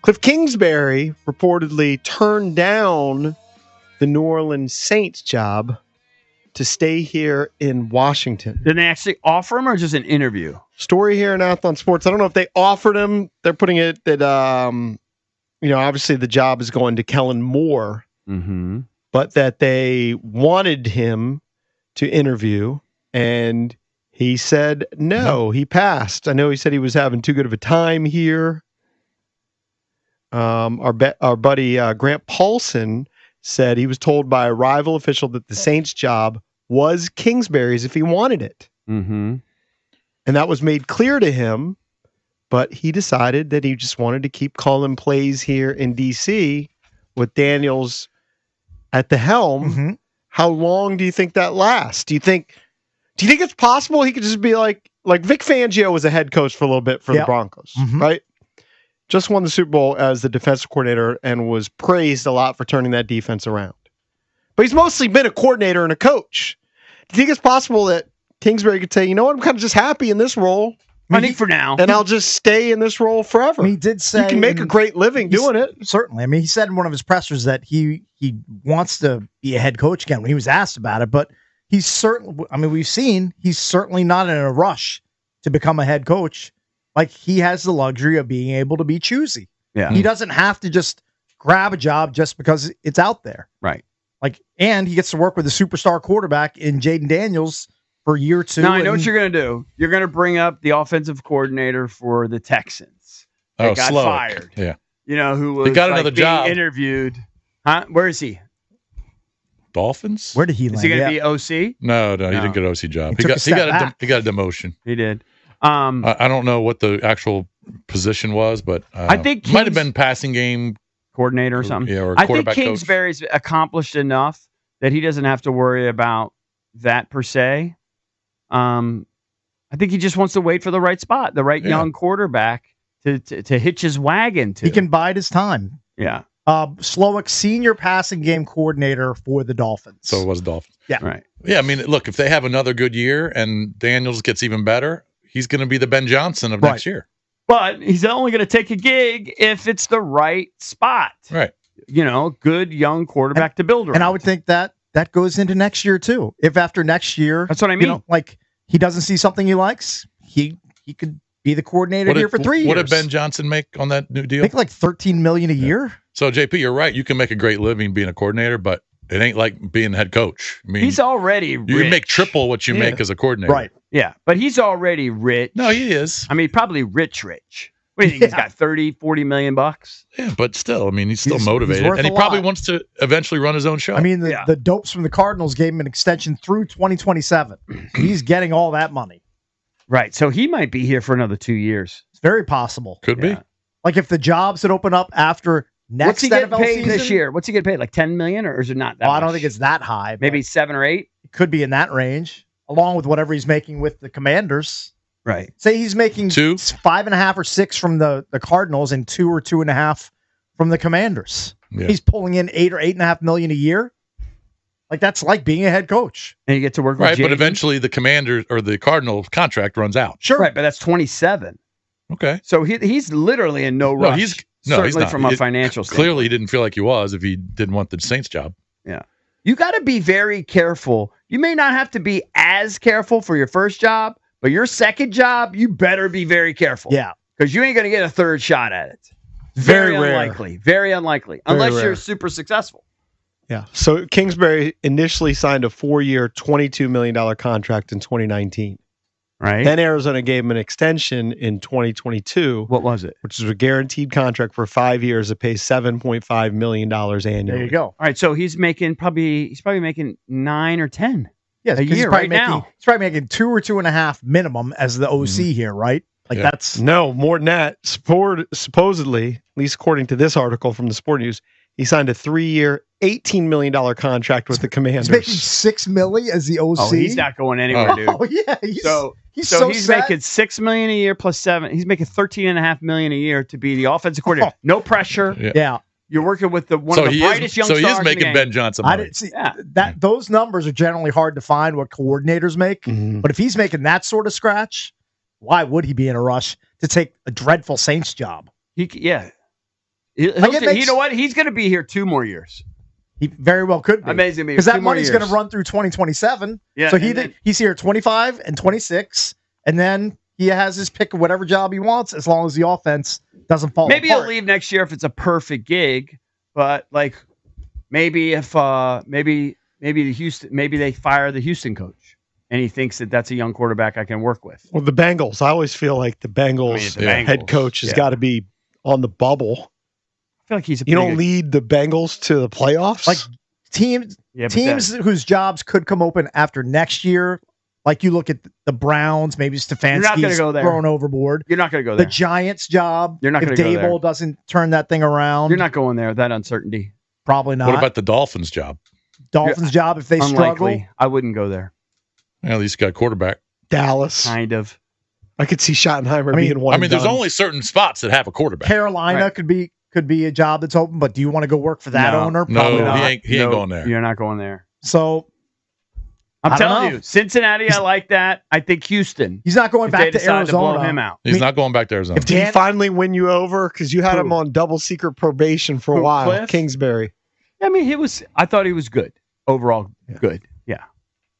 Kliff Kingsbury reportedly turned down the New Orleans Saints job to stay here in Washington. Did they actually offer him or just an interview? Story here in Athlon Sports. I don't know if they offered him. They're putting it that, obviously the job is going to Kellen Moore, but that they wanted him to interview, and he said no. He passed. I know he said he was having too good of a time here. Our buddy Grant Paulson said he was told by a rival official that the Saints job was Kingsbury's if he wanted it. And that was made clear to him, but he decided that he just wanted to keep calling plays here in D.C. with Daniels at the helm. How long do you think that lasts? Do you think it's possible he could just be like Vic Fangio was a head coach for a little bit for the Broncos, right? Just won the Super Bowl as the defensive coordinator and was praised a lot for turning that defense around. But he's mostly been a coordinator and a coach. Do you think it's possible that Kingsbury could say, you know what, I'm kind of just happy in this role. I think for now. And I'll just stay in this role forever. He did say you can make a great living doing it. Certainly. I mean, he said in one of his pressers that he wants to be a head coach again when he was asked about it, but he's certainly, we've seen he's certainly not in a rush to become a head coach. Like, he has the luxury of being able to be choosy. Yeah. He doesn't have to just grab a job just because it's out there. Right. And he gets to work with a superstar quarterback in Jaden Daniels for year 2. Now, I know what you're going to do. You're going to bring up the offensive coordinator for the Texans. That got fired. Yeah. Who was got another being job. Interviewed. Huh? Where is he? Dolphins? Where did he land? Is he going to be OC? No, he didn't get an OC job. He got a demotion. He did. I don't know what the actual position was, but I think might have been passing game coordinator or something. Yeah, or I think quarterback coach. Kingsbury's accomplished enough that he doesn't have to worry about that per se. I think he just wants to wait for the right spot, the right young quarterback to hitch his wagon to. He can bide his time. Yeah. Slowick, senior passing game coordinator for the Dolphins. So it was Dolphins. Yeah. Right. Yeah, look, if they have another good year and Daniels gets even better, he's going to be the Ben Johnson of next year. But he's only going to take a gig if it's the right spot. Right. Good young quarterback to build around. And I would think that goes into next year too. If after next year, that's what I mean. He doesn't see something he likes, he could be the coordinator here for 3 years. What did Ben Johnson make on that new deal? I think like $13 million a year. So JP, you're right. You can make a great living being a coordinator, but it ain't like being head coach. He's already rich. You can make triple what you make as a coordinator. Right. Yeah, but he's already rich. No, he is. Probably rich. What do you think? He's got 30, 40 million bucks? Yeah, but still, he's still motivated. And he probably wants to eventually run his own show. The dopes from the Cardinals gave him an extension through 2027. He's getting all that money. Right. So he might be here for another 2 years. It's very possible. Could be. Like if the jobs had opened up after next What's he getting NFL paid season, this year? What's he getting paid? Like $10 million, or is it not that much? I don't think it's that high. Maybe 7 or 8? It could be in that range, along with whatever he's making with the Commanders. Right. Say he's making 5.5 or 6 from the Cardinals and 2 or 2.5 from the Commanders. Yeah. He's pulling in 8 or 8.5 million a year. That's like being a head coach. And you get to work with Right, Jaden. but eventually the Commanders or the Cardinals contract runs out. Sure. Right, but that's 27. Okay. So he's literally in no rush. He's certainly not. From a financial standpoint. Clearly he didn't feel like he was if he didn't want the Saints job. Yeah. You got to be very careful. You may not have to be as careful for your first job, but your second job, you better be very careful. Yeah. Because you ain't going to get a third shot at it. Very rare. Unlikely. Very unlikely. Unless you're super successful. Yeah. So Kingsbury initially signed a 4-year, $22 million contract in 2019. Right. Then Arizona gave him an extension in 2022. What was it? Which is a guaranteed contract for 5 years that pays $7.5 million annually. There you go. All right. So he's probably making 9 or 10 a year right now. He's probably making 2 or 2.5 minimum as the OC here, right? That's no more than that. Supposedly, at least according to this article from the Sport News, he signed a 3-year, $18 million contract with the Commanders. He's making $6 million as the OC. Oh, he's not going anywhere, dude. Oh yeah, he's he's making $6 million a year plus 7. He's making $13.5 million a year to be the offensive coordinator. No pressure. Yeah. You're working with one of the brightest young stars. So he is making Ben Johnson money. I didn't see that. Those numbers are generally hard to find what coordinators make. Mm-hmm. But if he's making that sort of scratch, why would he be in a rush to take a dreadful Saints job? You know what? He's going to be here 2 more years. He very well could be. Amazing, because that money's going to run through 2027. Yeah, so he's here 25 and 26, and then he has his pick of whatever job he wants as long as the offense doesn't fall Maybe apart. he'll leave next year if it's a perfect gig, but like maybe if maybe they fire the Houston coach and he thinks that that's a young quarterback I can work with. Well, the Bengals. I always feel like the Bengals head coach has got to be on the bubble. I feel like he's you don't lead the Bengals to the playoffs. Like teams whose jobs could come open after next year. Like you look at the Browns, maybe Stefanski's thrown overboard. You're not going to go there. The Giants' job. You're not going to go there. If Dable doesn't turn that thing around. You're not going there. That uncertainty. Probably not. What about the Dolphins' job? Dolphins' job if they struggle. I wouldn't go there. Yeah, at least got quarterback. Dallas. Kind of. I could see Schottenheimer being one. I mean, there's only certain spots that have a quarterback. Carolina could be a job that's open, but do you want to go work for that owner? Probably not. He ain't going there. You're not going there. So I'm telling you, Cincinnati, I like that. I think Houston. He's not going back to Arizona. To blow him out. He's not going back to Arizona. Did he finally win you over? Because you had him on double secret probation for a while. Kliff? Kingsbury. I mean, I thought he was good overall. Good, yeah,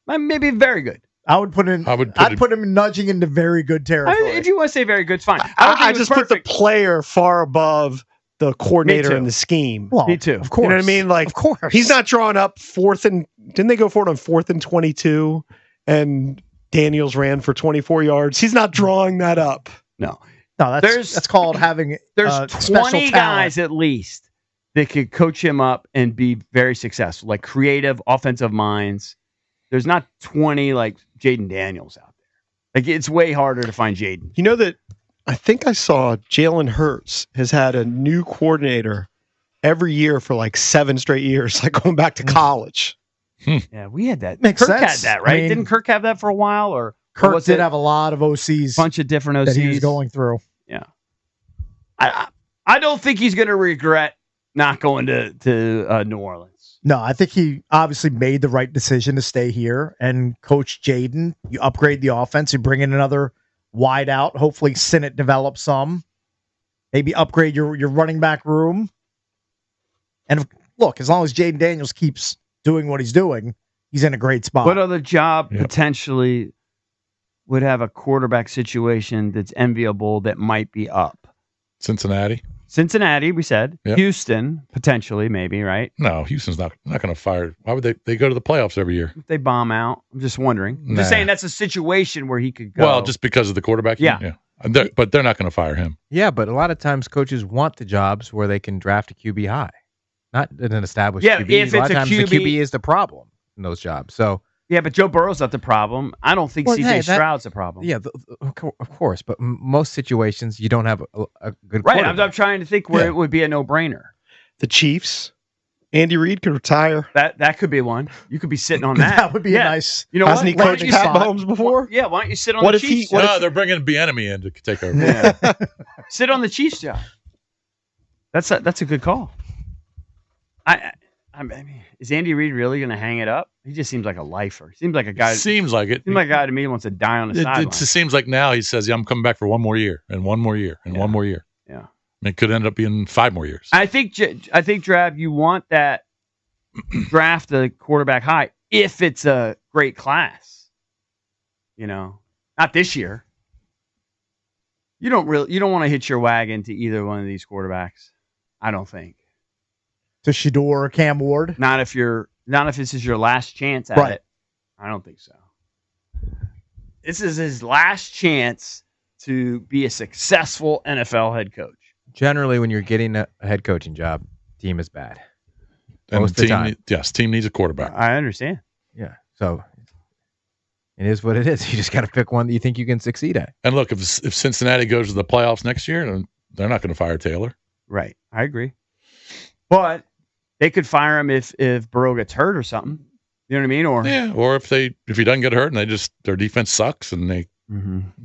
maybe very good. I'd put him nudging into very good territory. If you want to say very good, it's fine. I just put the player far above the coordinator and the scheme. Well, me too. Of course. You know what I mean? Like, of course. He's not drawing up didn't they go for it on 4th and 22 and Daniels ran for 24 yards? He's not drawing that up. No, that's called having there's 20 guys at least that could coach him up and be very successful, like creative offensive minds. There's not 20 like Jaden Daniels out there. Like it's way harder to find Jaden. You know that I think I saw Jalen Hurts has had a new coordinator every year for like 7 straight years, like going back to college. Yeah, we had that. Makes Kirk sense. had that, right? I mean, Didn't Kirk have that for a while? Or Kirk did have a lot of OCs. Bunch of different OCs that he was going through. Yeah. I don't think he's going to regret not going to New Orleans. No, I think he obviously made the right decision to stay here and coach Jaden. You upgrade the offense. You bring in another wide out. Hopefully, Sinnott develops some. Maybe upgrade your running back room. And look, as long as Jaden Daniels keeps doing what he's doing, he's in a great spot. What other job potentially would have a quarterback situation that's enviable that might be up? Cincinnati, we said. Yep. Houston, potentially, maybe, right? No, Houston's not going to fire. Why would they go to the playoffs every year? If they bomb out. I'm just wondering. I'm just saying that's a situation where he could go. Well, just because of the quarterback? Yeah. But they're not going to fire him. Yeah, but a lot of times coaches want the jobs where they can draft a QB high. Not an established QB. If a lot it's of times QB, the QB is the problem in those jobs. So yeah, but Joe Burrow's not the problem. I don't think CJ Stroud's the problem. Yeah, of course. But most situations, you don't have a good right. I'm trying to think where it would be a no-brainer. The Chiefs. Andy Reid could retire. That could be one. You could be sitting on that. That would be nice. You know, hasn't he coached Pat Mahomes before? Yeah. Why don't you sit on the Chiefs? They're bringing Bieniemy in to take over. Yeah. Sit on the Chiefs job. That's a good call. I mean, is Andy Reid really going to hang it up? He just seems like a lifer. Seems like a guy. Seems like it. Seems like a guy to me who wants to die on the sideline. It seems like now he says, "Yeah, I'm coming back for one more year and one more year and one more year." Yeah, it could end up being 5 more years. I think, Drab, you want that draft the quarterback high if it's a great class. You know, not this year. You don't want to hitch your wagon to either one of these quarterbacks. I don't think. To Shedeur or Cam Ward? Not if this is your last chance at it. I don't think so. This is his last chance to be a successful NFL head coach. Generally, when you're getting a head coaching job, team is bad. And most of the time. Team needs a quarterback. I understand. Yeah. So it is what it is. You just got to pick one that you think you can succeed at. And look, if Cincinnati goes to the playoffs next year, then they're not going to fire Taylor. Right. I agree. But they could fire him if Burrow gets hurt or something. You know what I mean? Or if he doesn't get hurt and their defense sucks and they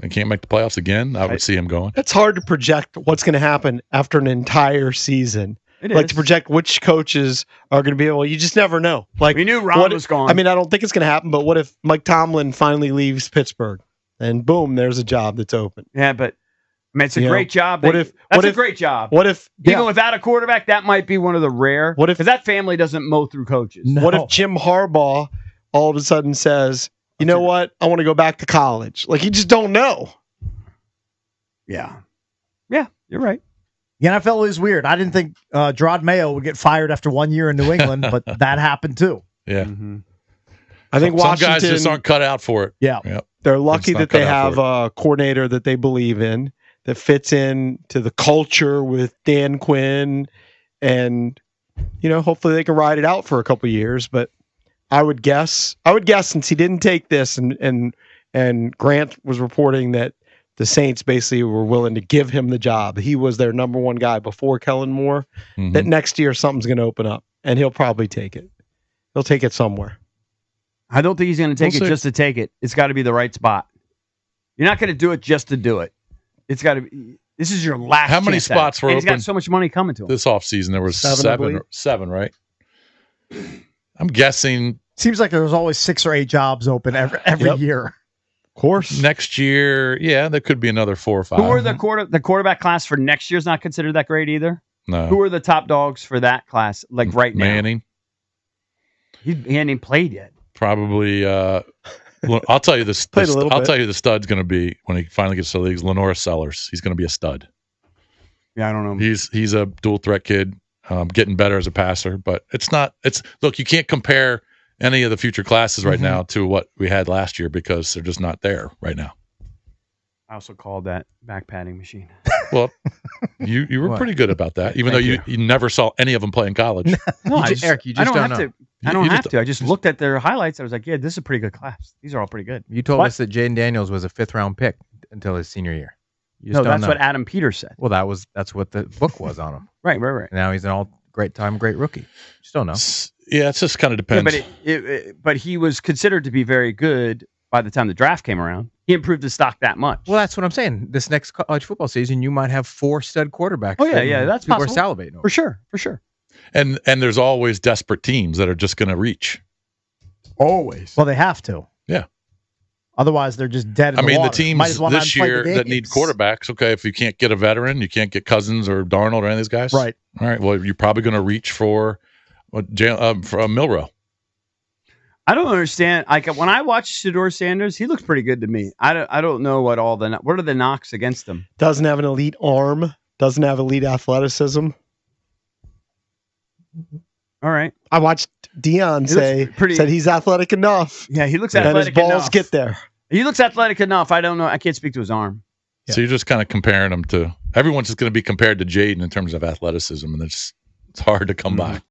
can't make the playoffs again, I would see him going. It's hard to project what's going to happen after an entire season. To project which coaches are going to be able. You just never know. Like we knew Ron was gone. I mean, I don't think it's going to happen. But what if Mike Tomlin finally leaves Pittsburgh? And boom, there's a job that's open. Yeah, but I mean, it's a great job. What if That's a great job. What if Even without a quarterback, that might be one of the rare. What if because that family doesn't mow through coaches? No. What if Jim Harbaugh all of a sudden says, "You know what? I want to go back to college." Like you just don't know. Yeah, you're right. The NFL is weird. I didn't think Gerard Mayo would get fired after 1 year in New England, but that happened too. Yeah. Mm-hmm. I think some Washington guys just aren't cut out for it. Yeah. Yep. They're lucky It's not that they cut out have for a coordinator that they believe in that fits in to the culture with Dan Quinn, and hopefully they can ride it out for a couple of years. But I would guess since he didn't take this, and Grant was reporting that the Saints basically were willing to give him the job. He was their number one guy before Kellen Moore. Mhm. That next year something's going to open up, and he'll probably take it. He'll take it somewhere. I don't think he's going to take We'll it see. just to take it. It's got to be the right spot. You're not going to do it just to do it. It's got to be. This is your last. How many chance at it. spots were And he's got open so much money coming to him. This offseason, there was Seven, I believe. seven, right? I'm guessing Seems like there was always 6 or 8 jobs open every Yep. year. Of course. next year, there could be another 4 or 5. Who are the quarterback class for next year's not considered that great either? No. Who are the top dogs for that class? Like right now, Manning? he hadn't even played yet. Probably. I'll tell you this. Played a little I'll bit. tell you the stud's going to be when he finally gets to the leagues. Lenora Sellers. He's going to be a stud. Yeah, I don't know. He's a dual threat kid, getting better as a passer. But it's not. Look. You can't compare any of the future classes right now to what we had last year because they're just not there right now. I also called that back padding machine. Well, you were What? pretty good about that, even though you never saw any of them play in college. No, Eric, you just don't know. I don't You have just- to. I just looked at their highlights. I was like, yeah, this is a pretty good class. These are all pretty good. You told What? us that Jaden Daniels was a 5th round pick until his senior year. You just No, don't that's know. what Adam Peters said. Well, that's what the book was on him. Right. And now he's an all great rookie. Just don't know. Yeah, it just kind of Yeah, depends. but he was considered to be very good by the time the draft came around. He improved his stock that much. Well, that's what I'm saying. This next college football season, you might have 4 stud quarterbacks. Oh, yeah, that's people possible. are salivating over. for sure. And there's always desperate teams that are just going to reach. Always. Well, they have to. Yeah. Otherwise, they're just dead. In I mean, the water. teams Might as well not this play the year that need games. quarterbacks. Okay, if you can't get a veteran, you can't get Cousins or Darnold or any of these guys. Right. All right. Well, you're probably going to reach for Milrow. I don't understand. Like when I watch Shedeur Sanders, he looks pretty good to me. I don't know what are the knocks against him. Doesn't have an elite arm. Doesn't have elite athleticism. All right. I watched Dion said he's athletic enough. Yeah, he looks And his athletic balls enough. get there. He looks athletic enough. I don't know. I can't speak to his arm. So you're just kind of comparing them to everyone's just going to be compared to Jaden in terms of athleticism, and it's hard to come by.